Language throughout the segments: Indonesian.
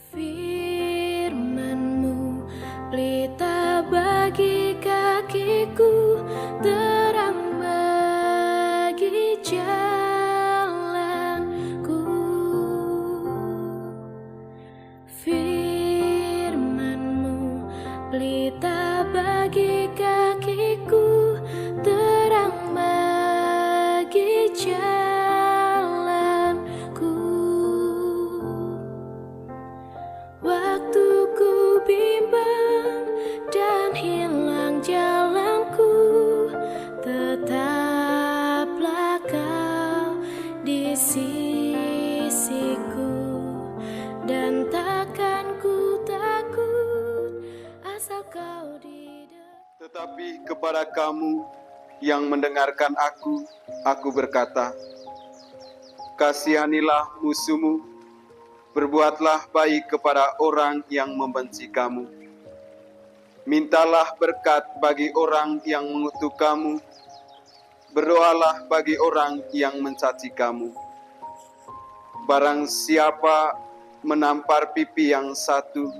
Firman-Mu pelita bagi kakiku, terang bagi jalanku. Firman-Mu pelita bagi kakiku, terang bagi jalanku. Waktu ku bimbang dan hilang jalanku, tetaplah Kau di sisiku, dan takkan ku takut asal Kau di dekat. Tetapi kepada kamu yang mendengarkan aku berkata, kasihanilah musuhmu, berbuatlah baik kepada orang yang membenci kamu. Mintalah berkat bagi orang yang mengutuk kamu, berdoalah bagi orang yang mencaci kamu. Barang siapa menampar pipi yang satu,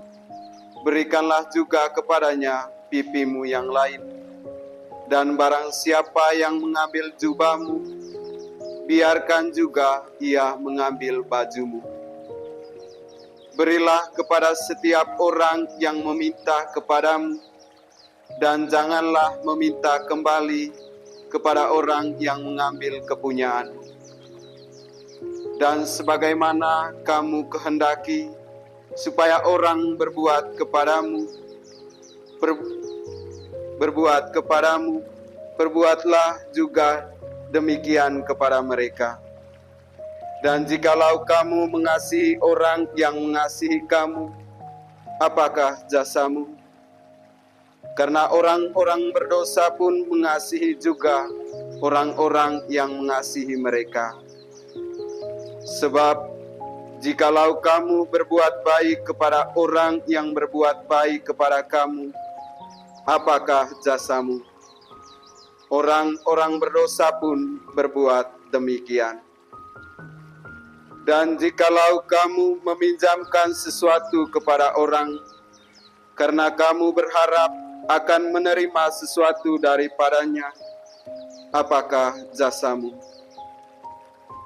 berikanlah juga kepadanya pipimu yang lain. Dan barang siapa yang mengambil jubahmu, biarkan juga ia mengambil bajumu. Berilah kepada setiap orang yang meminta kepadamu, dan janganlah meminta kembali kepada orang yang mengambil kepunyaanmu. Dan sebagaimana kamu kehendaki supaya orang berbuat kepadamu, perbuatlah juga demikian kepada mereka. Dan jikalau kamu mengasihi orang yang mengasihi kamu, apakah jasamu? Karena orang-orang berdosa pun mengasihi juga orang-orang yang mengasihi mereka. Sebab jikalau kamu berbuat baik kepada orang yang berbuat baik kepada kamu, apakah jasamu? Orang-orang berdosa pun berbuat demikian. Dan jikalau kamu meminjamkan sesuatu kepada orang, karena kamu berharap akan menerima sesuatu daripadanya, apakah jasamu?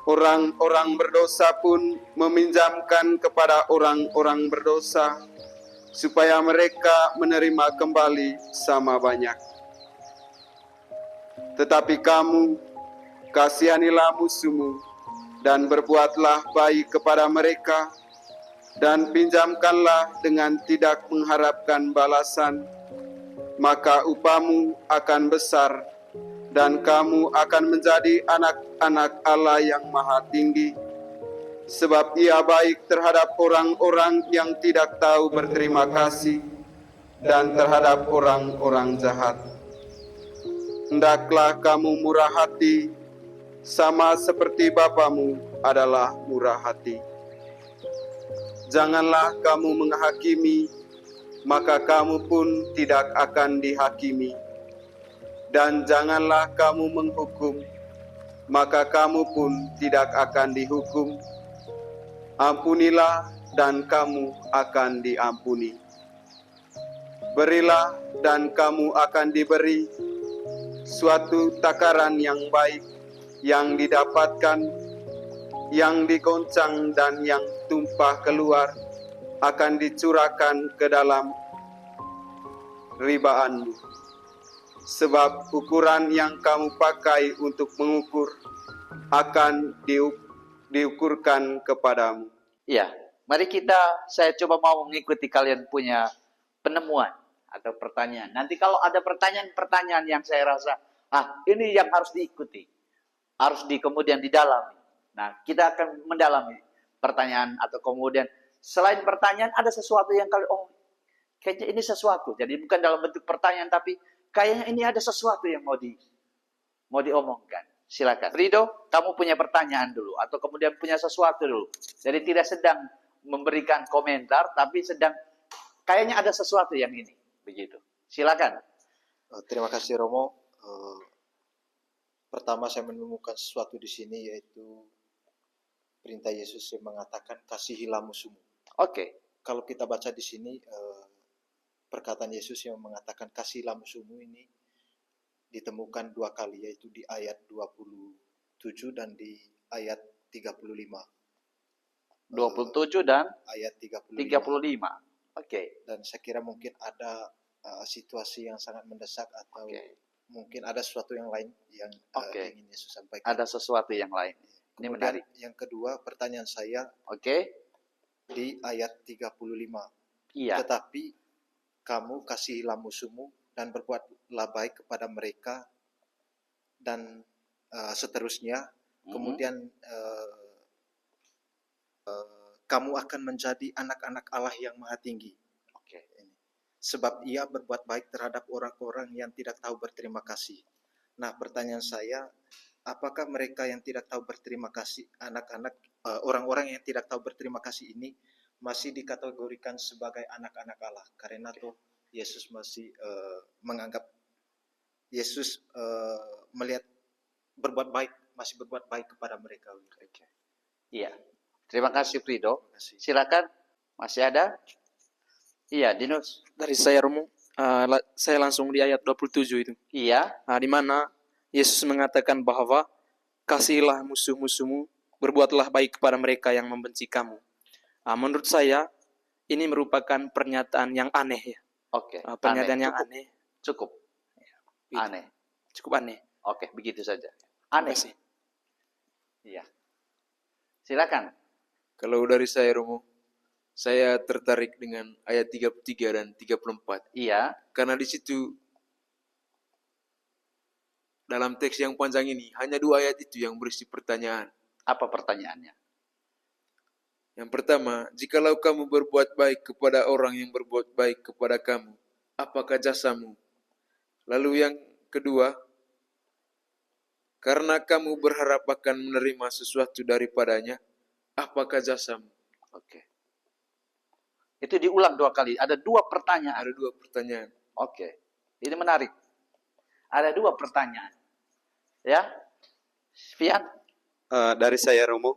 Orang-orang berdosa pun meminjamkan kepada orang-orang berdosa, supaya mereka menerima kembali sama banyak. Tetapi kamu, kasihanilah musuhmu, dan berbuatlah baik kepada mereka, dan pinjamkanlah dengan tidak mengharapkan balasan, maka upahmu akan besar, dan kamu akan menjadi anak-anak Allah yang Maha Tinggi, sebab Ia baik terhadap orang-orang yang tidak tahu berterima kasih, dan terhadap orang-orang jahat. Hendaklah kamu murah hati, sama seperti Bapamu adalah murah hati. Janganlah kamu menghakimi, maka kamu pun tidak akan dihakimi. Dan janganlah kamu menghukum, maka kamu pun tidak akan dihukum. Ampunilah dan kamu akan diampuni. Berilah dan kamu akan diberi. Suatu takaran yang baik, yang didapatkan, yang digoncang dan yang tumpah keluar, akan dicurahkan ke dalam ribaanmu. Sebab ukuran yang kamu pakai untuk mengukur akan diukurkan kepadamu. Ya, mari saya coba mau mengikuti kalian punya penemuan atau pertanyaan. Nanti kalau ada pertanyaan-pertanyaan yang saya rasa, ini yang harus diikuti. Harus kemudian didalami. Nah, kita akan mendalami pertanyaan atau kemudian selain pertanyaan ada sesuatu yang kayaknya ini sesuatu. Jadi bukan dalam bentuk pertanyaan tapi kayaknya ini ada sesuatu yang mau diomongkan. Silakan. Rido, kamu punya pertanyaan dulu atau kemudian punya sesuatu dulu. Jadi tidak sedang memberikan komentar tapi sedang kayaknya ada sesuatu yang ini. Begitu. Silakan. Terima kasih Romo. Pertama saya menemukan sesuatu di sini yaitu perintah Yesus yang mengatakan kasihilah musuhmu. Oke. kalau kita baca di sini perkataan Yesus yang mengatakan kasihlah musuhmu ini ditemukan 2 kali, yaitu di ayat 27 dan di ayat 35. 27 dan Ayat 35. 35. Oke. Dan saya kira mungkin ada situasi yang sangat mendesak atau Oke. mungkin ada sesuatu yang lain yang Oke. ingin Yesus sampaikan. Ada sesuatu yang lain. Ini Kemudian menarik. yang kedua, pertanyaan saya Oke. di ayat 35. Iya. Tetapi kamu kasihilah musuhmu dan berbuatlah baik kepada mereka dan seterusnya. Kemudian kamu akan menjadi anak-anak Allah yang Maha Tinggi. Oke. Sebab ia berbuat baik terhadap orang-orang yang tidak tahu berterima kasih. Nah, pertanyaan saya, apakah mereka yang tidak tahu berterima kasih, anak-anak, orang-orang yang tidak tahu berterima kasih ini masih dikategorikan sebagai anak-anak Allah? Karena tuh Yesus masih menganggap, Yesus melihat berbuat baik, masih berbuat baik kepada mereka. Oke. Iya. Terima kasih Frido. Terima kasih. Silakan. Masih ada? Iya, Dinus. Dari saya Romo, saya langsung di ayat 27 itu. Iya. Di mana Yesus mengatakan bahwa kasihilah musuh-musuhmu, berbuatlah baik kepada mereka yang membenci kamu. Menurut saya ini merupakan pernyataan yang aneh ya. Oke. Pernyataan yang aneh. Cukup. Gitu. Aneh. Cukup aneh. Oke, begitu saja. Terima Aneh. kasih. Iya. Silakan. Kalau dari saya Romo, saya tertarik dengan ayat 33 dan 34. Iya. Karena di situ dalam teks yang panjang ini hanya 2 ayat itu yang berisi pertanyaan. Apa pertanyaannya? Yang pertama, jikalau kamu berbuat baik kepada orang yang berbuat baik kepada kamu, apakah jasamu? Lalu yang kedua, karena kamu berharap akan menerima sesuatu daripadanya, apakah jasamu? Oke. Itu diulang 2 kali. Ada 2 pertanyaan. Ada 2 pertanyaan. Oke. Ini menarik. Ada 2 pertanyaan. Ya. Fian, Dari saya Romo,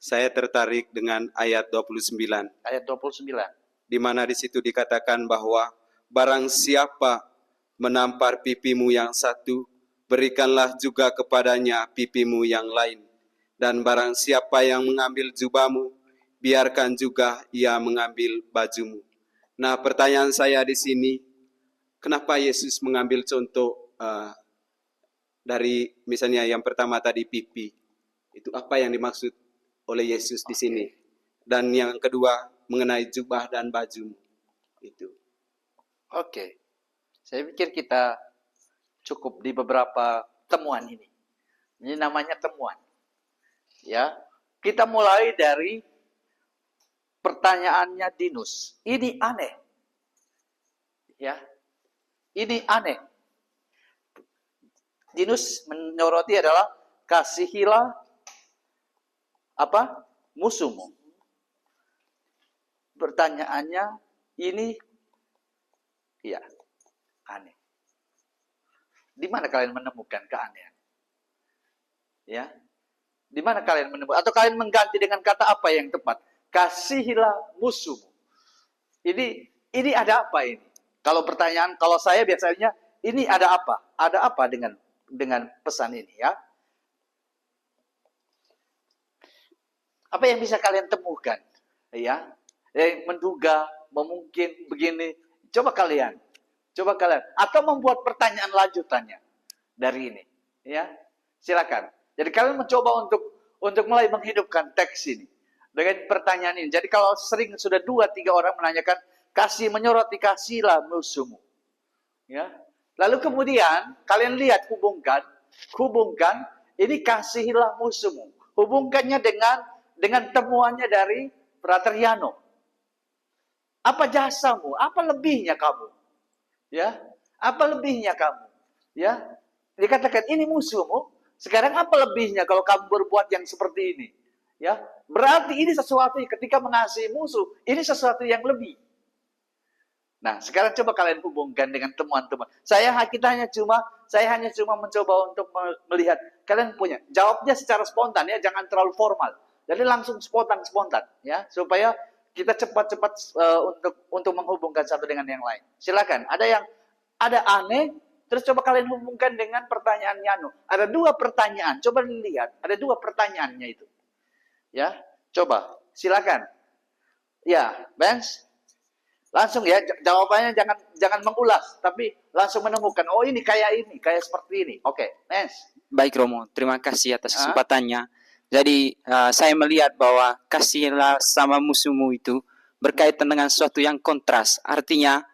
saya tertarik dengan ayat 29. ayat 29. Di mana di situ dikatakan bahwa barang siapa menampar pipimu yang satu, berikanlah juga kepadanya pipimu yang lain. Dan barang siapa yang mengambil jubahmu, biarkan juga ia mengambil bajumu. Nah, pertanyaan saya di sini, kenapa Yesus mengambil contoh dari misalnya yang pertama tadi pipi? Itu apa yang dimaksud oleh Yesus di sini? Dan yang kedua mengenai jubah dan bajumu. Itu. Oke. Saya pikir kita cukup di beberapa temuan ini. Ini namanya temuan. Ya. Kita mulai dari pertanyaannya Dinus. Ini aneh. Ya. Ini aneh. Dinus menyoroti adalah kasihilah apa? Musuhmu. Pertanyaannya ini ya aneh. Di mana kalian menemukan keanehan? Ya. Di mana kalian menemukan atau kalian mengganti dengan kata apa yang tepat? Kasihilah musuhmu. Ini ada apa ini? Kalau pertanyaan, kalau saya biasanya ini ada apa? Ada apa dengan pesan ini ya? Apa yang bisa kalian temukan? Ya, menduga, mungkin begini. Coba kalian. Atau membuat pertanyaan lanjutannya dari ini. Ya, silakan. Jadi kalian mencoba untuk mulai menghidupkan teks ini dengan pertanyaan ini. Jadi kalau sering sudah 2-3 orang menanyakan, menyoroti kasihlah musuhmu. Ya. Lalu kemudian kalian lihat hubungkan ini kasihilah musuhmu. Hubungkannya dengan temuannya dari Frater Yano. Apa jasamu? Apa lebihnya kamu? Ya, apa lebihnya kamu? Ya, dikatakan ini musuhmu. Sekarang apa lebihnya kalau kamu berbuat yang seperti ini? Ya, berarti ini sesuatu ketika mengasihi musuh, ini sesuatu yang lebih. Nah, sekarang coba kalian hubungkan dengan temuan-temuan. Saya hanya cuma mencoba untuk melihat kalian punya. Jawabnya secara spontan ya, jangan terlalu formal. Jadi langsung spontan ya, supaya kita cepat-cepat untuk menghubungkan satu dengan yang lain. Silakan. Ada aneh, terus coba kalian hubungkan dengan pertanyaan Yano. Ada 2 pertanyaan. Coba lihat, ada 2 pertanyaannya itu. Ya, coba. Silakan. Ya, Benz. Langsung ya, jawabannya jangan mengulas, tapi langsung menemukan. Oh, ini, kayak seperti ini. Oke, Benz. Baik Romo, terima kasih atas kesempatannya. Jadi saya melihat bahwa kasihlah sama musuhmu itu berkaitan dengan sesuatu yang kontras. Artinya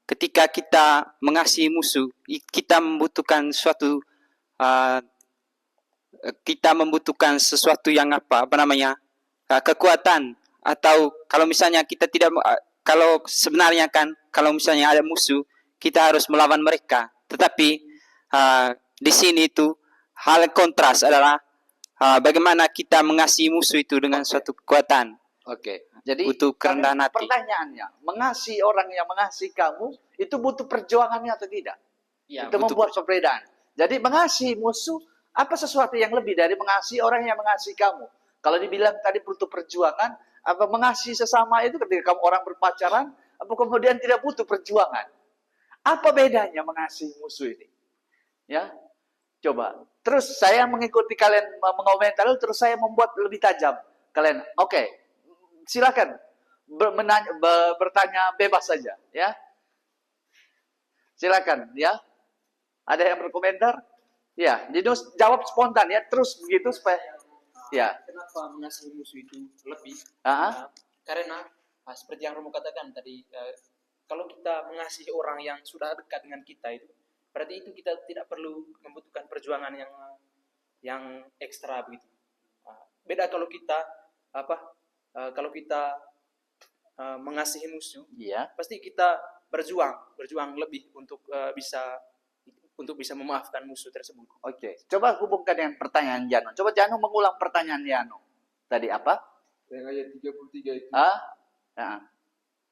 ketika kita mengasihi musuh, kita membutuhkan sesuatu yang kekuatan. Atau kalau misalnya kita tidak, kalau sebenarnya kan, kalau misalnya ada musuh, kita harus melawan mereka. Tetapi di sini itu hal kontras adalah bagaimana kita mengasihi musuh itu dengan suatu kekuatan. Oke. Jadi Butuh kerendahan hati. pertanyaannya, mengasihi orang yang mengasihi kamu itu butuh perjuangannya atau tidak? Ya, Itu membuat perbedaan. Jadi mengasihi musuh apa sesuatu yang lebih dari mengasihi orang yang mengasihi kamu? Kalau dibilang tadi butuh perjuangan, apa mengasihi sesama itu ketika kamu orang berpacaran, apa kemudian tidak butuh perjuangan? Apa bedanya mengasihi musuh ini? Ya, coba. Terus saya mengikuti kalian mengomentari, terus saya membuat lebih tajam. Kalian, oke, silakan bertanya bebas saja, ya. Silakan, ya. Ada yang berkomentar? Ya, jadi jawab spontan ya, terus begitu supaya, ya. Kenapa mengasihi musuh itu lebih? Karena seperti yang Romo katakan tadi, kalau kita mengasihi orang yang sudah dekat dengan kita itu, berarti itu kita tidak perlu membutuhkan perjuangan yang ekstra begitu. Beda kalau kita mengasihi musuh, Iya. pasti kita berjuang lebih untuk bisa memaafkan musuh tersebut. Oke, coba hubungkan dengan pertanyaan Jano. Coba Jano mengulang pertanyaan Jano. Tadi apa? Yang ayat 33 itu. Ya.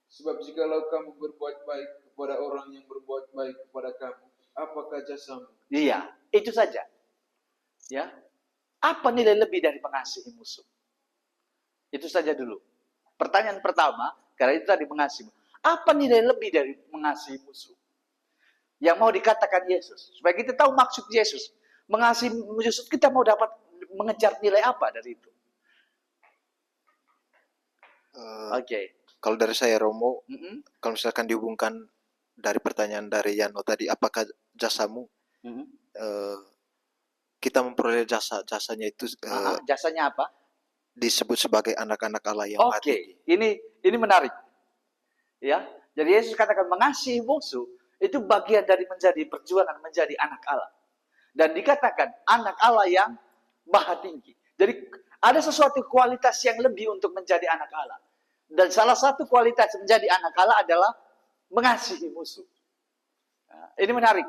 Sebab jikalau kamu berbuat baik kepada orang yang berbuat baik kepada kamu, apakah jasamu? Iya, itu saja. Ya. Apa nilai lebih dari mengasihi musuh? Itu saja dulu. Pertanyaan pertama, karena itu tadi mengasihi. Apa nilai lebih dari mengasihi musuh? Yang mau dikatakan Yesus. Supaya kita tahu maksud Yesus. Mengasihi musuh, kita mau dapat mengejar nilai apa dari itu? Oke. Kalau dari saya Romo, kalau misalkan dihubungkan dari pertanyaan dari Yano tadi, apakah jasamu? Kita memperoleh jasanya itu Jasanya apa? disebut sebagai anak-anak Allah yang Oke, mati. ini menarik. Ya, jadi Yesus katakan mengasihi musuh itu bagian dari menjadi perjuangan menjadi anak Allah. Dan dikatakan anak Allah yang maha tinggi. Jadi ada sesuatu kualitas yang lebih untuk menjadi anak Allah. Dan salah satu kualitas menjadi anak Allah adalah mengasihi musuh. Nah, ini menarik.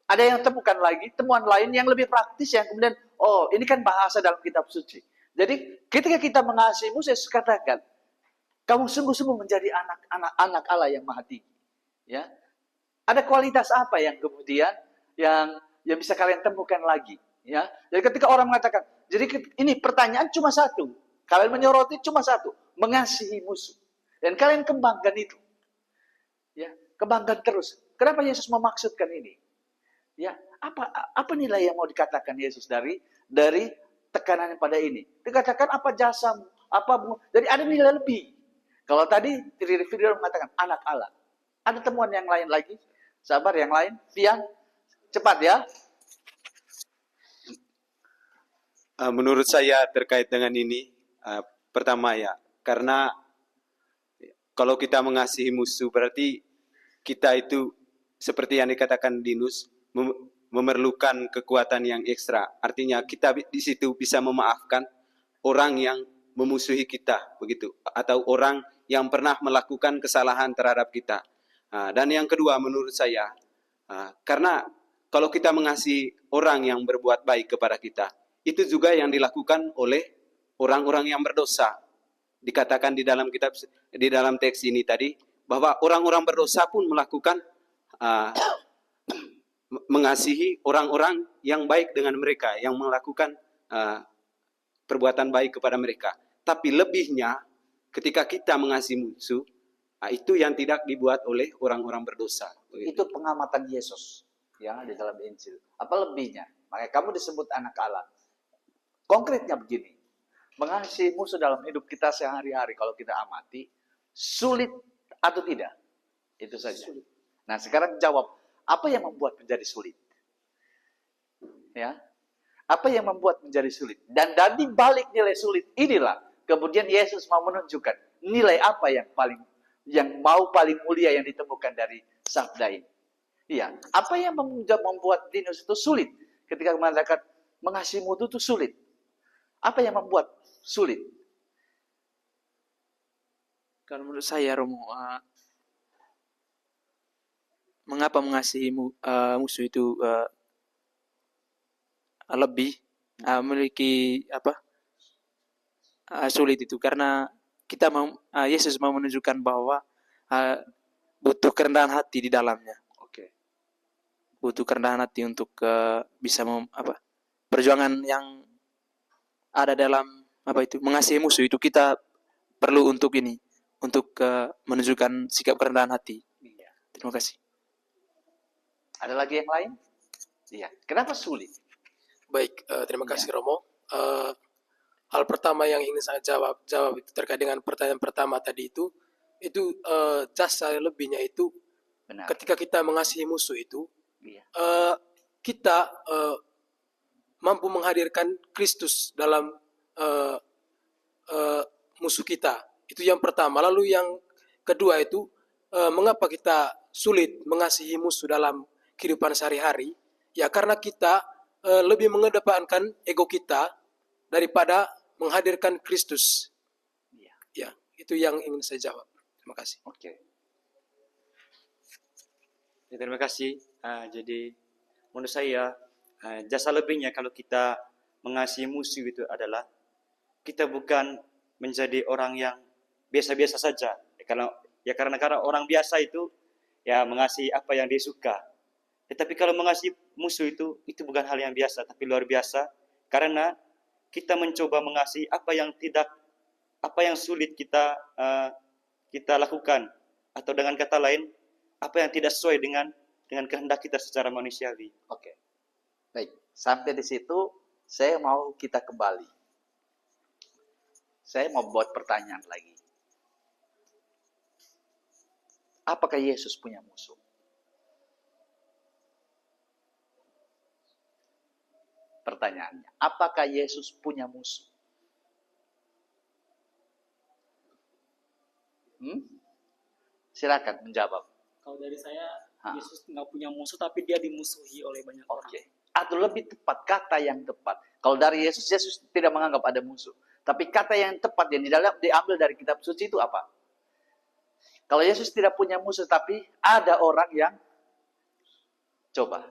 Ada yang temukan lagi, temuan lain yang lebih praktis yang kemudian, oh ini kan bahasa dalam kitab suci. Jadi ketika kita mengasihi musuh, Yesus katakan, kamu sungguh-sungguh menjadi anak Allah yang maha tinggi. Ya, ada kualitas apa yang kemudian yang bisa kalian temukan lagi? Ya, jadi ketika orang mengatakan, jadi ini pertanyaan cuma satu, kalian menyoroti cuma satu, mengasihi musuh, dan kalian kembangkan itu. Ya, kembangkan terus. Kenapa Yesus memaksudkan ini? Ya, apa nilai yang mau dikatakan Yesus dari tekanan pada ini? Dikatakan apa jasamu? Jadi ada nilai lebih. Kalau tadi video mengatakan anak Allah. Ada temuan yang lain lagi? Sabar yang lain. Fian, cepat ya. Menurut saya terkait dengan ini, pertama ya, karena kalau kita mengasihi musuh berarti kita itu seperti yang dikatakan Dinus, memerlukan kekuatan yang ekstra. Artinya kita di situ bisa memaafkan orang yang memusuhi kita, begitu, atau orang yang pernah melakukan kesalahan terhadap kita. Dan yang kedua menurut saya, karena kalau kita mengasihi orang yang berbuat baik kepada kita, itu juga yang dilakukan oleh orang-orang yang berdosa. Dikatakan di dalam teks ini tadi bahwa orang-orang berdosa pun melakukan mengasihi orang-orang yang baik dengan mereka, yang melakukan perbuatan baik kepada mereka. Tapi lebihnya ketika kita mengasihi musuh, itu yang tidak dibuat oleh orang-orang berdosa. Itu pengamatan Yesus ya di dalam Injil. Apa lebihnya? Makanya kamu disebut anak Allah. Konkretnya begini, mengasihi musuh dalam hidup kita sehari-hari kalau kita amati, sulit atau tidak? Itu saja. Nah sekarang jawab, apa yang membuat menjadi sulit? Ya, apa yang membuat menjadi sulit? Dan dari balik nilai sulit inilah kemudian Yesus mau menunjukkan nilai apa yang paling mulia yang ditemukan dari sabda ini. Iya, apa yang membuat Dinus itu sulit ketika mengatakan mengasihi musuh itu sulit? Apa yang membuat sulit? Kalau menurut saya, Romo, mengapa mengasihi musuh itu lebih memiliki sulit itu karena Yesus mau menunjukkan bahwa butuh kerendahan hati di dalamnya. Oke. Butuh kerendahan hati untuk bisa perjuangan yang ada dalam mengasihi musuh itu kita perlu untuk menunjukkan sikap kerendahan hati. Iya. Terima kasih. Ada lagi yang lain? Iya. Kenapa sulit? Baik, terima kasih Romo. Hal pertama yang ingin saya jawab itu terkait dengan pertanyaan pertama tadi itu jasa lebihnya itu Benar. ketika kita mengasihi musuh itu, Iya. kita mampu menghadirkan Kristus dalam musuh kita. Itu yang pertama. Lalu yang kedua itu, mengapa kita sulit mengasihi musuh dalam kehidupan sehari-hari? Ya karena kita lebih mengedepankan ego kita daripada menghadirkan Kristus. Iya. Ya, itu yang ingin saya jawab. Terima kasih. Oke. Ya, terima kasih. Jadi menurut saya jasa lebihnya kalau kita mengasihi musuh itu adalah kita bukan menjadi orang yang biasa-biasa saja. Karena orang biasa itu ya mengasihi apa yang dia suka. Tetapi kalau mengasihi musuh itu bukan hal yang biasa, tapi luar biasa karena kita mencoba mengasihi apa yang sulit kita lakukan, atau dengan kata lain apa yang tidak sesuai dengan kehendak kita secara manusiawi. Oke. Baik, sampai di situ saya mau kita kembali. Saya mau buat pertanyaan lagi. Apakah Yesus punya musuh? Pertanyaannya, apakah Yesus punya musuh? Silakan menjawab. Kalau dari saya, Yesus nggak punya musuh, tapi dia dimusuhi oleh banyak orang. Oke. Atau lebih tepat, kata yang tepat. Kalau dari Yesus tidak menganggap ada musuh. Tapi kata yang tepat yang diambil dari kitab suci itu apa? Kalau Yesus tidak punya musuh, tapi ada orang yang coba.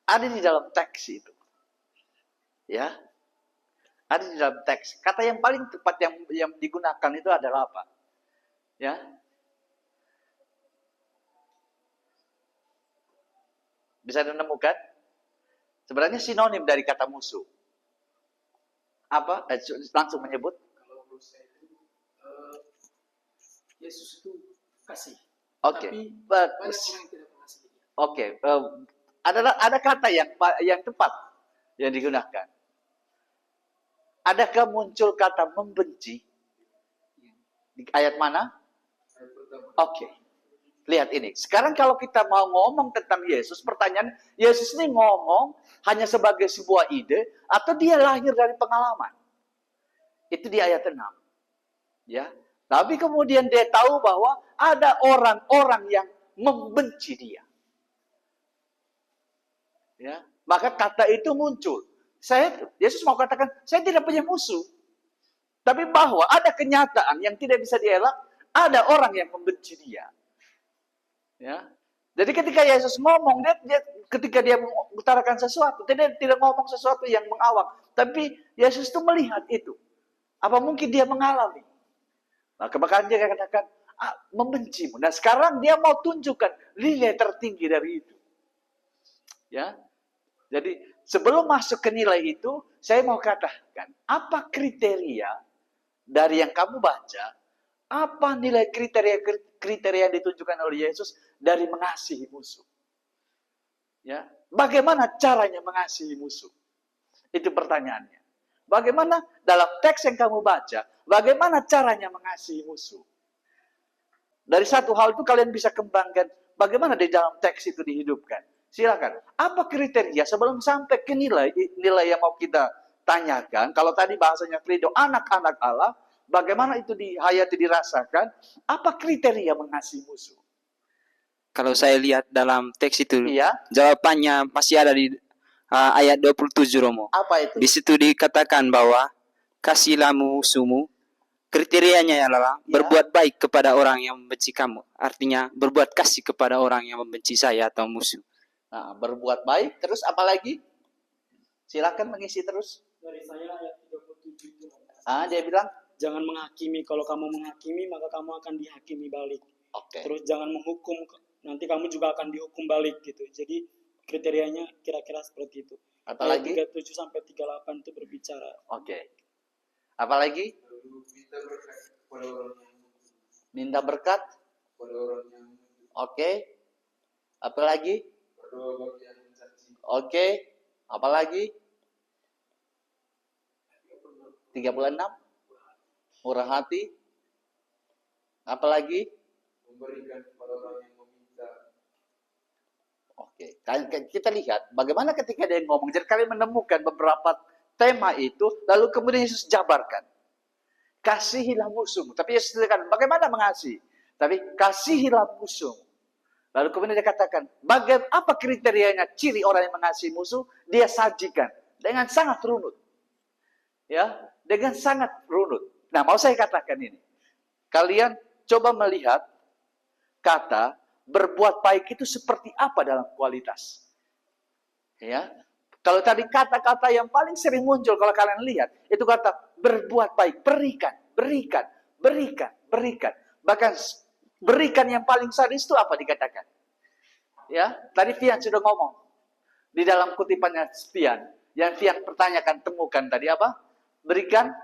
Ada di dalam teks itu. Ya. Ada di dalam teks. Kata yang paling tepat yang digunakan itu adalah apa? Ya. Bisa ditemukan? Sebenarnya sinonim dari kata musuh. Apa? Langsung menyebut? Kalau menurut saya itu Yesus itu kasih. Oke. Tapi Bagus. banyak orang yang tidak mengasihi dia. Oke. Ada kata yang tepat yang digunakan. Adakah muncul kata membenci? Di ayat mana? Oke. Lihat ini. Sekarang kalau kita mau ngomong tentang Yesus, pertanyaan, Yesus ini ngomong hanya sebagai sebuah ide atau dia lahir dari pengalaman? Itu di ayat 6. Ya. Tapi kemudian dia tahu bahwa ada orang-orang yang membenci dia. Ya. Maka kata itu muncul. Yesus mau katakan, saya tidak punya musuh. Tapi bahwa ada kenyataan yang tidak bisa dielak, ada orang yang membenci dia. Ya. Jadi ketika Yesus ngomong, ketika dia mengutarakan sesuatu, tidak ngomong sesuatu yang mengawang. Tapi Yesus itu melihat itu. Apa mungkin dia mengalami? Maka dia katakan, membencimu. Nah sekarang dia mau tunjukkan nilai tertinggi dari itu. Ya. Jadi sebelum masuk ke nilai itu, saya mau katakan, apa kriteria dari yang kamu baca, apa nilai kriteria yang ditunjukkan oleh Yesus dari mengasihi musuh? Ya, bagaimana caranya mengasihi musuh? Itu pertanyaannya. Bagaimana dalam teks yang kamu baca, bagaimana caranya mengasihi musuh? Dari satu hal itu kalian bisa kembangkan bagaimana di dalam teks itu dihidupkan. Silakan. Apa kriteria sebelum sampai ke nilai yang mau kita tanyakan? Kalau tadi bahasanya Frido, anak-anak Allah, bagaimana itu dihayati, dirasakan? Apa kriteria mengasihi musuh? Kalau saya lihat dalam teks itu, Iya. jawabannya masih ada di ayat 27, Romo. Apa itu? Di situ dikatakan bahwa kasihlah musuhmu. Kriterianya adalah berbuat baik kepada orang yang membenci kamu. Artinya berbuat kasih kepada orang yang membenci saya atau musuh. Nah, berbuat baik, terus apa lagi? Silakan mengisi terus. Dari saya ayat 37 itu. Dia bilang, Jangan menghakimi. Kalau kamu menghakimi, maka kamu akan dihakimi balik. oke. Terus jangan menghukum. Nanti kamu juga akan dihukum balik gitu. Jadi kriterianya kira-kira seperti itu. Apalagi? Ayat 37 sampai 38 itu berbicara. Oke. Apalagi? Minta berkat. Oke. Apalagi? Oke. Apalagi? 36. Murah hati. Apalagi? Memberikan kepada orang yang meminta. Oke. Kita lihat bagaimana ketika dia ngomong. Jadi kalian menemukan beberapa tema itu, lalu kemudian Yesus jabarkan. Kasihilah musuhmu. Tapi Yesus katakan, bagaimana mengasihi? Tapi kasihilah musuhmu. Lalu kemudian dia katakan, apa kriterianya ciri orang yang mengasihi musuh? Dia sajikan dengan sangat runut. Ya, dengan sangat runut. Nah, mau saya katakan ini. Kalian coba melihat kata berbuat baik itu seperti apa dalam kualitas. Ya. Kalau tadi kata-kata yang paling sering muncul kalau kalian lihat, itu kata berbuat baik, berikan, berikan, berikan, berikan. Bahkan berikan yang paling sadis itu apa dikatakan? Ya, tadi Fian sudah ngomong. Di dalam kutipannya Fian, yang Fian pertanyakan, temukan tadi apa? Berikan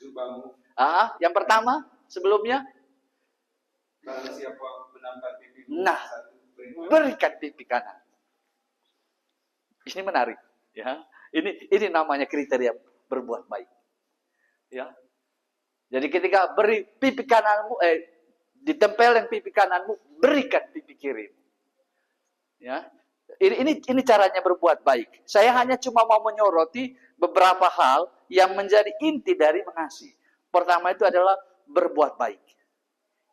jubahmu. Yang pertama sebelumnya, Barang siapa menampar pipimu, nah, berikan pipi kanan. Ini menarik, ya. Ini namanya kriteria berbuat baik. Ya. Jadi ketika beri pipi kananmu, ditempel yang pipi kananmu, berikan pipi kirimu. Ya. Ini caranya berbuat baik. Saya hanya cuma mau menyoroti beberapa hal yang menjadi inti dari mengasihi. Pertama itu adalah berbuat baik.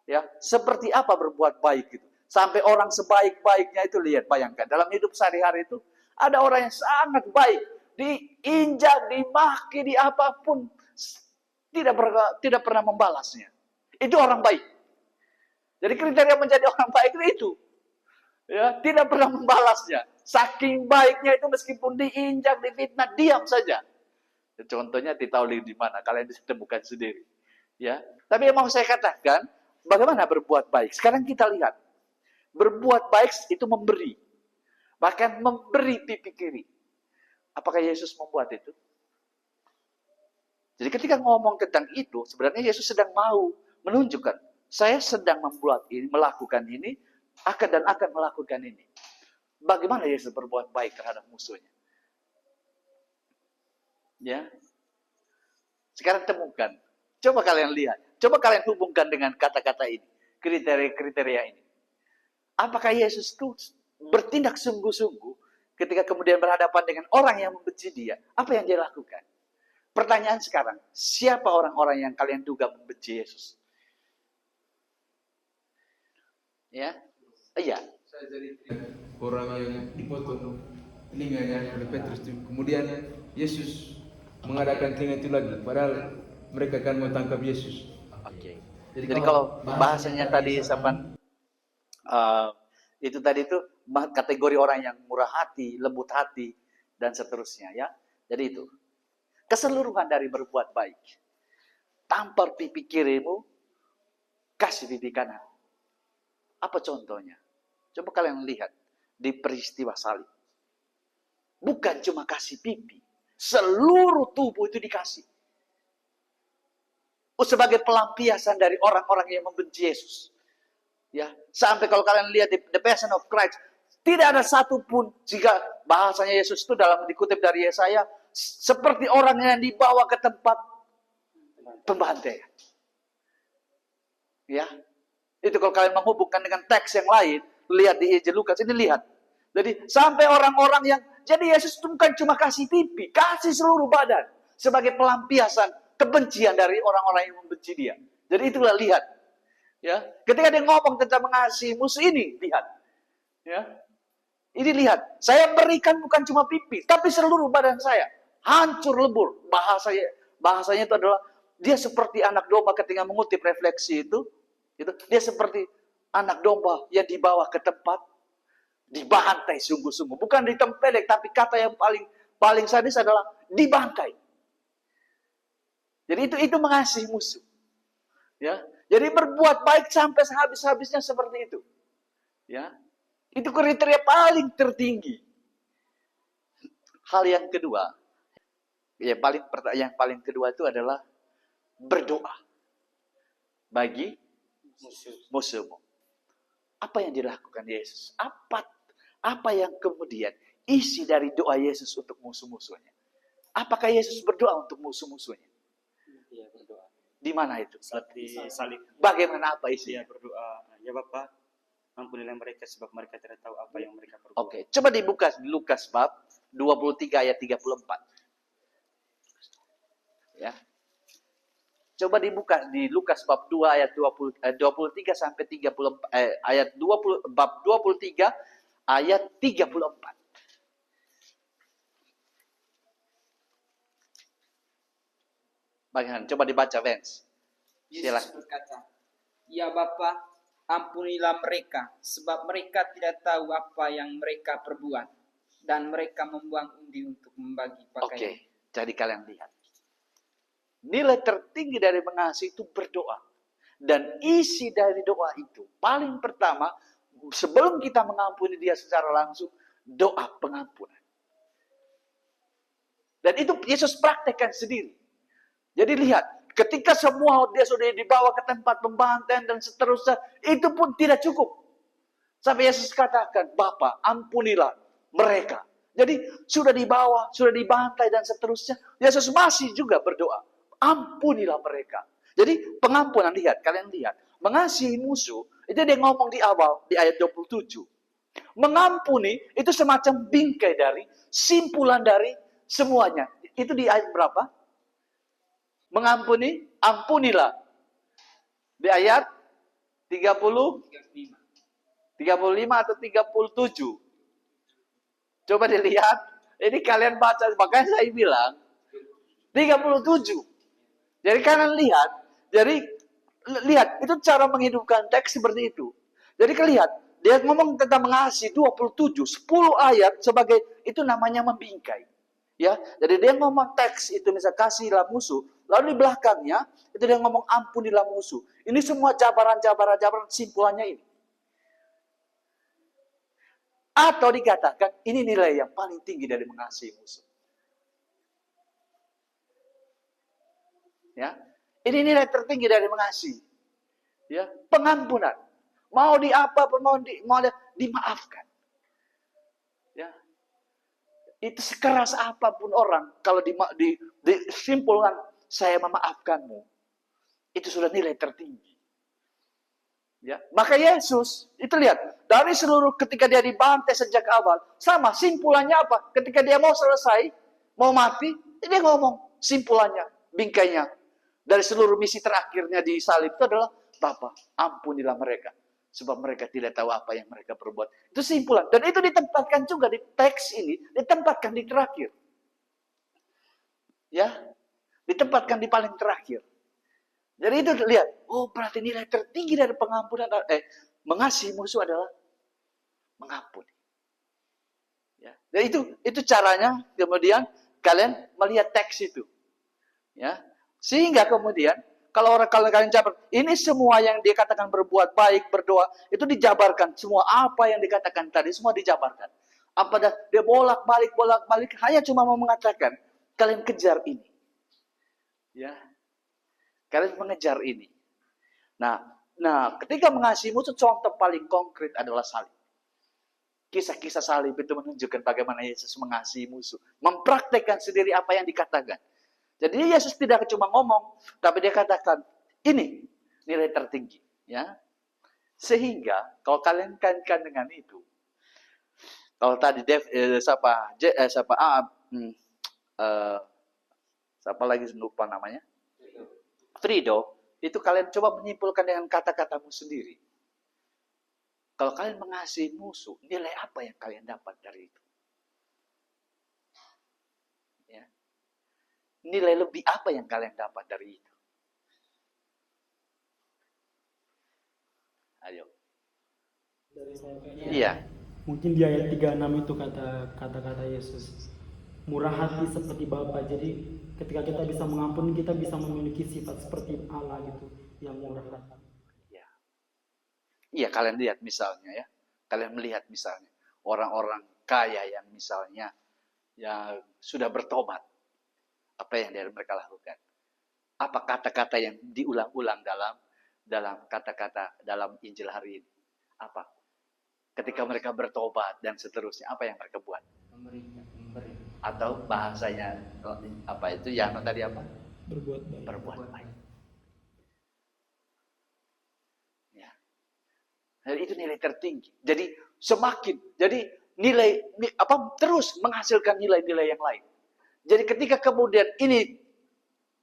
Ya, seperti apa berbuat baik itu? Sampai orang sebaik-baiknya itu, lihat, bayangkan dalam hidup sehari-hari itu ada orang yang sangat baik, diinjak, dimaki, di apapun, tidak pernah membalasnya. Itu orang baik. Jadi kriteria menjadi orang baik itu. Ya, tidak pernah membalasnya. Saking baiknya itu meskipun diinjak, difitnah, diam saja. Contohnya di tahu di mana, kalian bisa temukan sendiri. Ya, tapi yang mau saya katakan, bagaimana berbuat baik? Sekarang kita lihat. Berbuat baik itu memberi. Bahkan memberi pipi kiri. Apakah Yesus membuat itu? Jadi ketika ngomong tentang itu, sebenarnya Yesus sedang mau menunjukkan, saya sedang membuat ini, melakukan ini, akan melakukan ini. Bagaimana Yesus berbuat baik terhadap musuhnya? Ya. Sekarang temukan. Coba kalian lihat. Coba kalian hubungkan dengan kata-kata ini. Kriteria-kriteria ini. Apakah Yesus itu bertindak sungguh-sungguh ketika kemudian berhadapan dengan orang yang membenci dia? Apa yang dia lakukan? Pertanyaan sekarang, siapa orang-orang yang kalian duga membenci Yesus? Ya? Iya. Saya jadi orang yang dipotong telinganya oleh Petrus itu. Kemudian Yesus mengadakan telinga itu lagi, padahal mereka akan mau tangkap Yesus. Oke. Jadi kalau bahasanya tadi Saban, itu tadi itu kategori orang yang murah hati, lembut hati, dan seterusnya, ya. Jadi itu keseluruhan dari berbuat baik. Tampar pipi kirimu, kasih pipi kanan. Apa contohnya? Coba kalian lihat di peristiwa salib. Bukan cuma kasih pipi, seluruh tubuh itu dikasih. sebagai pelampiasan dari orang-orang yang membenci Yesus. Ya, sampai kalau kalian lihat di The Passion of Christ, tidak ada satupun jika bahasanya Yesus itu dalam dikutip dari Yesaya seperti orang yang dibawa ke tempat pembantaian. Ya, itu kalau kalian menghubungkan dengan teks yang lain, lihat di Injil Lukas ini lihat. Jadi sampai orang-orang yang jadi Yesus itu bukan cuma kasih pipi, kasih seluruh badan sebagai pelampiasan kebencian dari orang-orang yang membenci dia. Jadi itulah lihat. Ya, ketika dia ngomong tentang mengasihi musuh ini, lihat. Ya. Ini lihat, saya berikan bukan cuma pipi, tapi seluruh badan saya hancur lebur. Bahasanya itu adalah dia seperti anak domba ketika mengutip refleksi itu dia seperti anak domba yang dibawa ke tempat dibantai sungguh-sungguh, bukan ditempelek, tapi kata yang paling sadis adalah dibantai. Jadi itu mengasihi musuh. Ya, jadi berbuat baik sampai sehabis-habisnya seperti itu. Ya, itu kriteria paling tertinggi. Hal yang kedua, yang paling kedua itu adalah berdoa bagi musuhmu. Apa yang dilakukan Yesus? Apa yang kemudian isi dari doa Yesus untuk musuh-musuhnya? Apakah Yesus berdoa untuk musuh-musuhnya? Iya, berdoa. Di mana itu? Di salib. Bagaimana apa isinya? Dia berdoa, ya Bapa, ampunilah mereka sebab mereka tidak tahu apa yang mereka perbuat. Oke, coba dibuka di Lukas bab 23 ayat 34. Ya. Coba dibuka di Lukas bab 2 ayat 23 sampai 34 ayat 20 bab 23 ayat 34. Bagaimana? Coba dibaca, Vance. Yesus berkata, "Ya Bapa, ampunilah mereka, sebab mereka tidak tahu apa yang mereka perbuat, dan mereka membuang undi untuk membagi pakaian." Oke, jadi kalian lihat. Nilai tertinggi dari mengasihi itu berdoa. Dan isi dari doa itu, paling pertama, sebelum kita mengampuni dia secara langsung, doa pengampunan. Dan itu Yesus praktekkan sendiri. Jadi lihat, ketika semua dia sudah dibawa ke tempat pembantaian dan seterusnya, itu pun tidak cukup. Sampai Yesus katakan, Bapa, ampunilah mereka. Jadi sudah dibawa, sudah dibantai dan seterusnya, Yesus masih juga berdoa, ampunilah mereka. Jadi pengampunan, lihat, kalian lihat, mengasihi musuh, itu dia ngomong di awal, di ayat 27. Mengampuni, itu semacam bingkai dari, simpulan dari semuanya. Itu di ayat berapa? Mengampuni, ampunilah. Di ayat 35 atau 37. Coba dilihat. Ini kalian baca, makanya saya bilang 37. Jadi kalian lihat. Jadi lihat, itu cara menghidupkan teks seperti itu. Jadi kalian lihat, dia ngomong tentang mengasihi 27, 10 ayat sebagai itu namanya membingkai. Ya, jadi dia ngomong teks itu misal kasihlah musuh, lalu di belakangnya itu dia ngomong ampunilah musuh. Ini semua jabaran simpulannya ini. Atau dikatakan ini nilai yang paling tinggi dari mengasihi musuh. Ya, ini nilai tertinggi dari mengasihi. Ya, pengampunan. Mau di apa pun mau dimaafkan. Ya. Itu sekeras apapun orang, kalau disimpulkan, saya memaafkanmu, itu sudah nilai tertinggi. Ya, maka Yesus, itu lihat, dari seluruh ketika dia dibantai sejak awal, sama simpulannya apa? Ketika dia mau selesai, mau mati, dia ngomong simpulannya, bingkainya, dari seluruh misi terakhirnya di salib itu adalah, Bapa, ampunilah mereka. Sebab mereka tidak tahu apa yang mereka perbuat. Itu simpulan. Dan itu ditempatkan juga di teks ini. Ditempatkan di terakhir. Ya. Ditempatkan di paling terakhir. Jadi itu lihat. Oh, berarti nilai tertinggi dari pengampunan. Mengasihi musuh adalah mengampuni. Ya. Dan itu caranya. Kemudian kalian melihat teks itu. Ya. Sehingga kemudian kalau kalian jabar, ini semua yang dia katakan berbuat baik, berdoa, itu dijabarkan. Semua apa yang dikatakan tadi, semua dijabarkan. Apa dia bolak-balik, hanya cuma mau mengatakan, kalian kejar ini. Ya. Kalian mengejar ini. Nah, ketika mengasihi musuh, contoh paling konkret adalah salib. Kisah-kisah salib itu menunjukkan bagaimana Yesus mengasihi musuh. Mempraktekkan sendiri apa yang dikatakan. Jadi Yesus tidak cuma ngomong, tapi dia katakan, ini nilai tertinggi. Ya. Sehingga, kalau kalian kaitkan dengan itu, kalau tadi siapa lagi lupa namanya? Frido, itu kalian coba menyimpulkan dengan kata-katamu sendiri. Kalau kalian mengasihi musuh, nilai apa yang kalian dapat dari itu? Ya. Nilai lebih apa yang kalian dapat dari itu? Ayo. Dari saya kayaknya, Iya. mungkin di ayat 36 itu kata-kata Yesus. Murah hati seperti Bapa. Jadi ketika kita bisa mengampuni, kita bisa memiliki sifat seperti Allah gitu, yang murah hati. Iya, kalian lihat misalnya ya. Kalian melihat misalnya orang-orang kaya yang misalnya yang sudah bertobat. Apa yang mereka lakukan? Apa kata-kata yang diulang-ulang dalam kata-kata dalam Injil hari ini? Apa? Ketika mereka bertobat dan seterusnya, apa yang mereka buat? Memberi. Atau bahasanya apa itu? Yang tadi apa? Berbuat baik. Berbuat baik. Ya. Dan itu nilai tertinggi. Jadi nilai terus menghasilkan nilai-nilai yang lain. Jadi ketika kemudian ini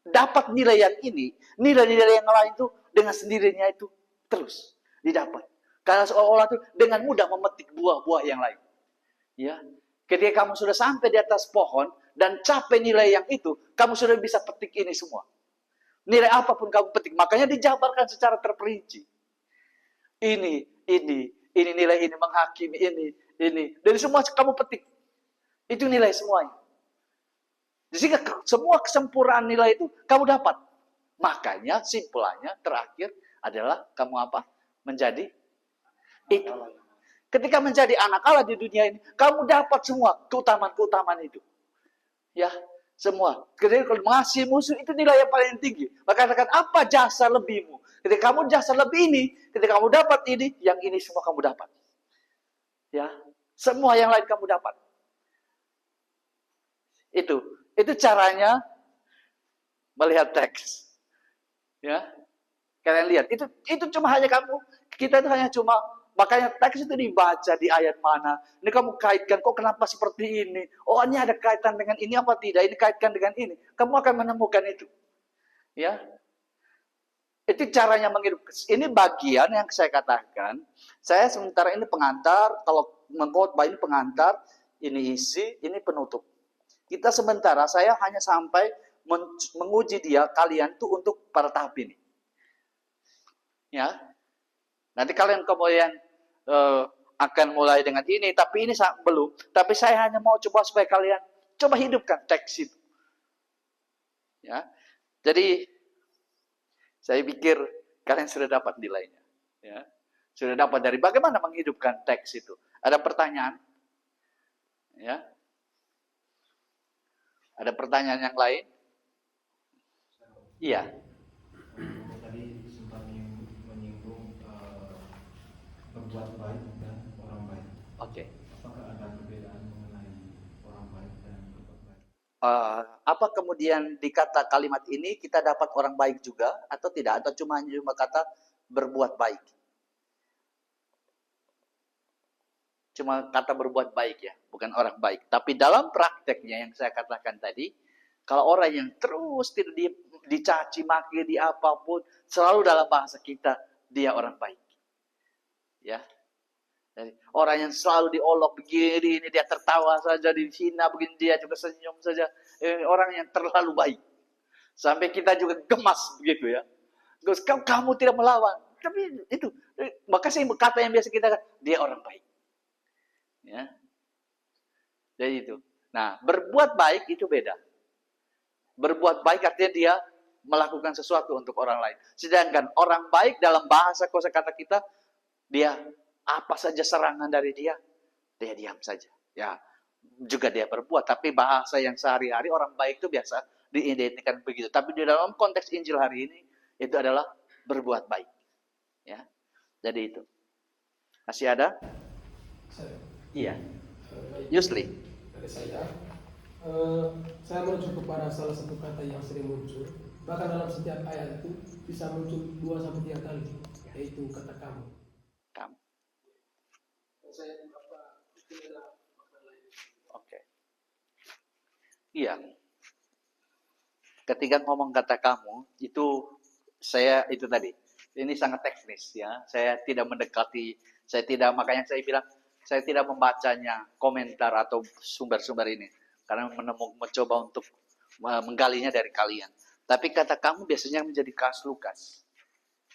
dapat nilai yang ini, nilai-nilai yang lain itu dengan sendirinya itu terus didapat. Karena seolah-olah itu dengan mudah memetik buah-buah yang lain. Ya. Ketika kamu sudah sampai di atas pohon dan capai nilai yang itu, kamu sudah bisa petik ini semua. Nilai apapun kamu petik, makanya dijabarkan secara terperinci. Ini nilai ini menghakimi ini. Dari semua kamu petik. Itu nilai semuanya. Sehingga semua kesempurnaan nilai itu kamu dapat. Makanya simpulannya terakhir adalah kamu apa? Menjadi itu. Ketika menjadi anak Allah di dunia ini, kamu dapat semua keutamaan-keutamaan itu. Ya, semua. Ketika kalau mengasihi musuh itu nilai yang paling tinggi. Maka katakan apa jasa lebihmu? Ketika kamu jasa lebih ini, ketika kamu dapat ini, yang ini semua kamu dapat. Ya, semua yang lain kamu dapat. Itu caranya melihat teks. Ya. Kalian lihat, itu cuma hanya kita itu hanya cuma, makanya teks itu dibaca di ayat mana. Ini kamu kaitkan, kok kenapa seperti ini? Oh, ini ada kaitan dengan ini apa tidak? Ini kaitkan dengan ini. Kamu akan menemukan itu. Ya. Itu caranya menghidup. Ini bagian yang saya katakan. Saya sementara ini pengantar, kalau mengkhotbah ini pengantar, ini isi, ini penutup. Kita sementara saya hanya sampai menguji kalian tuh untuk pada tahap ini. Ya. Nanti kalian kemudian akan mulai dengan ini, tapi ini belum. Tapi saya hanya mau coba supaya kalian coba hidupkan teks itu. Ya. Jadi saya pikir kalian sudah dapat nilainya. Ya. Sudah dapat dari bagaimana menghidupkan teks itu. Ada pertanyaan? Ya. Ada pertanyaan yang lain? Iya. Tadi sempat menyinggung berbuat baik dan orang baik. Oke. Apakah ada perbedaan mengenai orang baik dan berbuat baik? Apa kemudian dikata kalimat ini kita dapat orang baik juga atau tidak? Atau cuma kata berbuat baik? Cuma kata berbuat baik ya, bukan orang baik. Tapi dalam prakteknya yang saya katakan tadi, kalau orang yang terus tidak dicaci maki di apapun, selalu dalam bahasa kita dia orang baik. Ya. Jadi, orang yang selalu diolok begini, ini dia tertawa saja, dihina begini dia juga senyum saja. Orang yang terlalu baik. Sampai kita juga gemas begitu ya. Kamu tidak melawan. Tapi itu, maka saya kata yang biasa kita katakan, dia orang baik. Ya. Jadi itu. Nah, berbuat baik itu beda. Berbuat baik artinya dia melakukan sesuatu untuk orang lain. Sedangkan orang baik dalam bahasa kosakata kita, dia apa saja serangan dari dia diam saja. Ya, juga dia berbuat. Tapi bahasa yang sehari-hari orang baik itu biasa diidentikan begitu. Tapi di dalam konteks Injil hari ini, itu adalah berbuat baik. Ya, jadi itu. Masih ada? Saya. Iya. Baik. Yusli. Dari saya merujuk kepada salah satu kata yang sering muncul, bahkan dalam setiap ayat itu bisa muncul 2-3 kali, yaitu kata kamu. Kamu. Saya Oke. Iya. Ketika ngomong kata kamu, itu saya itu tadi. Ini sangat teknis ya. Saya tidak mendekati, makanya saya bilang saya tidak membacanya komentar atau sumber-sumber ini karena mencoba untuk menggalinya dari kalian. Tapi kata kamu biasanya menjadi kas Lukas.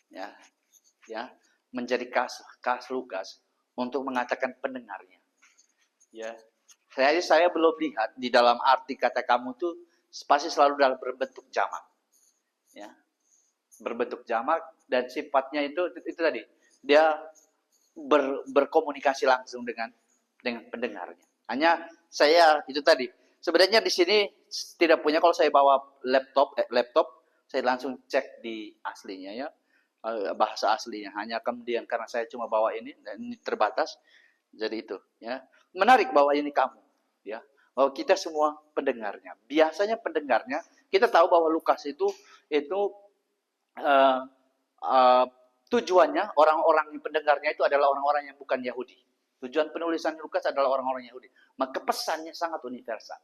Ya. Ya, menjadi kas Lukas untuk mengatakan pendengarnya. Ya. Saya belum lihat di dalam arti kata kamu tuh pasti selalu dalam berbentuk jamak. Ya. Berbentuk jamak dan sifatnya itu tadi. Dia berkomunikasi langsung dengan pendengarnya. Hanya saya itu tadi. Sebenarnya di sini tidak punya, kalau saya bawa laptop saya langsung cek di aslinya ya. Bahasa aslinya. Hanya kemudian karena saya cuma bawa ini dan ini terbatas. Jadi itu ya. Menarik bahwa ini kamu ya. Bahwa kita semua pendengarnya. Biasanya pendengarnya kita tahu bahwa Lukas itu tujuannya orang-orang yang pendengarnya itu adalah orang-orang yang bukan Yahudi. Tujuan penulisan Lukas adalah orang-orang Yahudi. Maka pesannya sangat universal.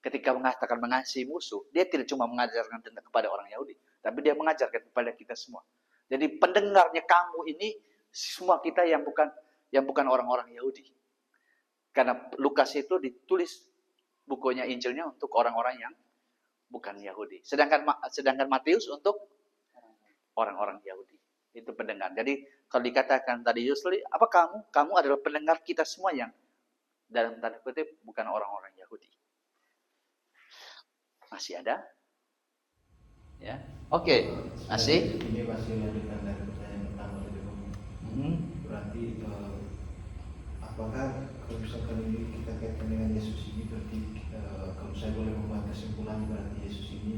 Ketika mengatakan mengasihi musuh, dia tidak cuma mengajarkan tentang kepada orang Yahudi, tapi dia mengajarkan kepada kita semua. Jadi pendengarnya kamu ini semua kita yang bukan orang-orang Yahudi. Karena Lukas itu ditulis bukunya Injilnya untuk orang-orang yang bukan Yahudi. Sedangkan Matius untuk orang-orang Yahudi. Itu pendengar. Jadi kalau dikatakan tadi Yusli, apa kamu? Kamu adalah pendengar kita semua yang dalam tanda kutip bukan orang-orang Yahudi. Masih ada? Ya. Oke. Masih? Ini masih lanjutan dari pertanyaan pertama tadi. Berarti apakah kalau misalkan ini kita kaitkan dengan Yesus ini, berarti kalau saya boleh membuat kesimpulan, berarti Yesus ini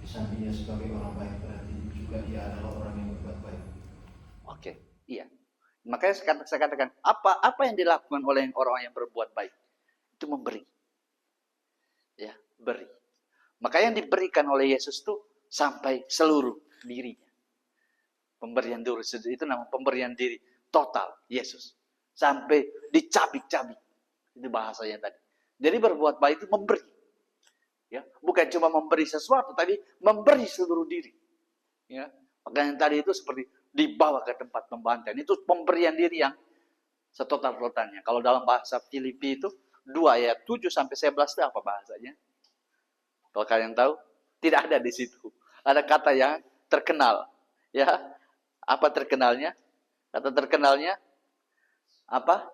di sampingnya sebagai orang baik, berarti juga dia adalah orang yang berbuat baik. Oke, iya. Makanya saya katakan apa yang dilakukan oleh orang yang berbuat baik itu memberi. Ya, beri. Maka yang diberikan oleh Yesus itu sampai seluruh dirinya. Pemberian diri itu nama pemberian diri total Yesus. Sampai dicabik-cabik. Itu bahasanya tadi. Jadi berbuat baik itu memberi. Ya, bukan cuma memberi sesuatu, tapi memberi seluruh diri. Ya, maka yang tadi itu seperti dibawa ke tempat pembantaian. Itu pemberian diri yang setotal-totalnya. Kalau dalam bahasa Filipi itu 2 ayat 7 sampai 11 itu apa bahasanya? Kalau kalian tahu, tidak ada di situ. Ada kata yang terkenal. Ya, apa terkenalnya? Kata terkenalnya apa?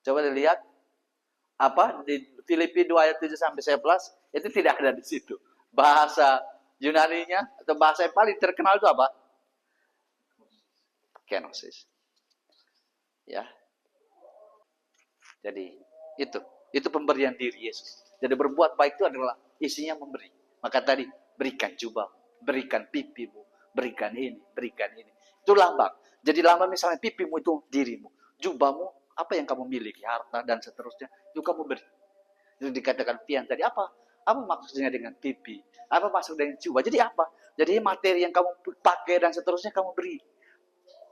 Coba dilihat. Apa? Di Filipi 2 ayat 7 sampai 11 itu tidak ada di situ. Bahasa Yunaninya atau bahasa yang paling terkenal itu apa? Kenosis. Ya. Jadi itu pemberian diri Yesus. Jadi berbuat baik itu adalah isinya memberi. Maka tadi berikan jubah, berikan pipimu, berikan ini, berikan ini. Itu lambang. Jadi lambang misalnya pipimu itu dirimu, jubahmu apa yang kamu miliki, harta dan seterusnya, itu kamu beri. Itu dikatakan Pian tadi apa maksudnya dengan pipi? Apa maksud dengan jubah? Jadi apa? Jadi materi yang kamu pakai dan seterusnya kamu beri.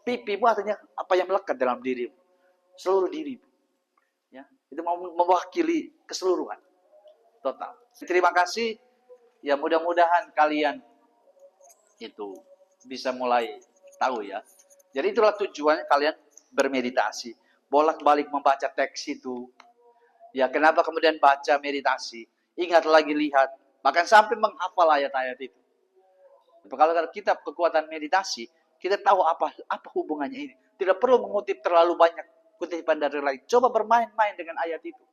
Pipimu artinya apa yang melekat dalam dirimu, seluruh dirimu. Ya, itu mau mewakili keseluruhan total. Terima kasih. Ya mudah-mudahan kalian itu bisa mulai tahu ya. Jadi itulah tujuannya kalian bermeditasi. Bolak-balik membaca teks itu. Ya, kenapa kemudian baca meditasi? Ingat lagi lihat, bahkan sampai menghafal ayat-ayat itu. Kalau kita kekuatan meditasi, kita tahu apa hubungannya ini. Tidak perlu mengutip terlalu banyak kutipan dari lain. Coba bermain-main dengan ayat itu.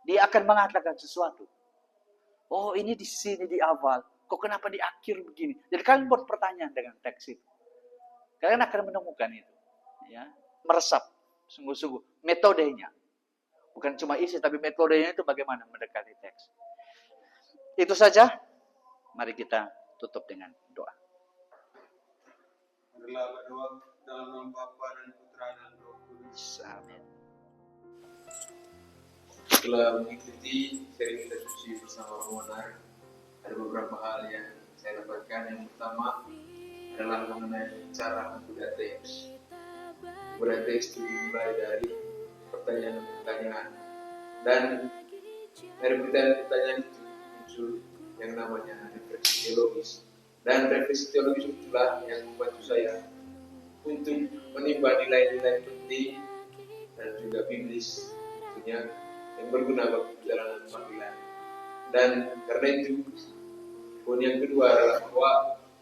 Dia akan mengatakan sesuatu. Oh, ini di sini di awal. Kok kenapa di akhir begini? Jadi kalian buat pertanyaan dengan teks itu. Kalian akan menemukan itu. Ya, meresap. Sungguh-sungguh metodenya, bukan cuma isi tapi metodenya itu bagaimana mendekati teks. Itu saja. Mari kita tutup dengan doa. Marilah berdoa dalam nama Bapa dan Putra dan Roh Kudus. Amin. Setelah mengikuti seri kita suci bersama Monar, ada beberapa hal yang saya dapatkan. Yang pertama adalah mengenai cara membuat teks. Membuat teks itu dimulai dari pertanyaan-pertanyaan, dan dari pertanyaan-pertanyaan itu muncul yang namanya refleksi teologis, dan refleksi teologis itulah yang membantu saya untuk menimba nilai-nilai penting dan juga biblis tentunya yang berguna bagi perjalanan panggilan. Dan karena itu, poin yang kedua adalah bahwa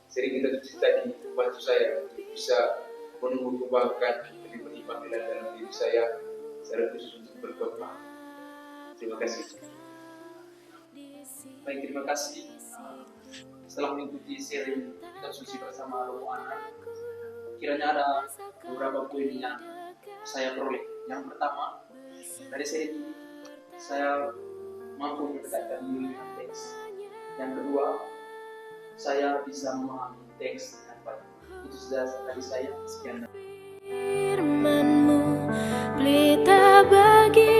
seri kita tadi membantu saya untuk bisa menumbuh kembangkan benih-benih panggilan dalam diri saya, secara khusus untuk berkhotbah. Terima kasih. Baik, terima kasih. Setelah mengikuti seri kitab suci bersama Romo Anak, kiranya ada beberapa poin yang saya peroleh. Yang pertama, dari seri ini saya mampu mendekatkan diri dengan teks. Yang kedua, saya bisa memahami teks dengan baik. Itu sudah dari saya. Sekian. Firman-Mu pelita bagi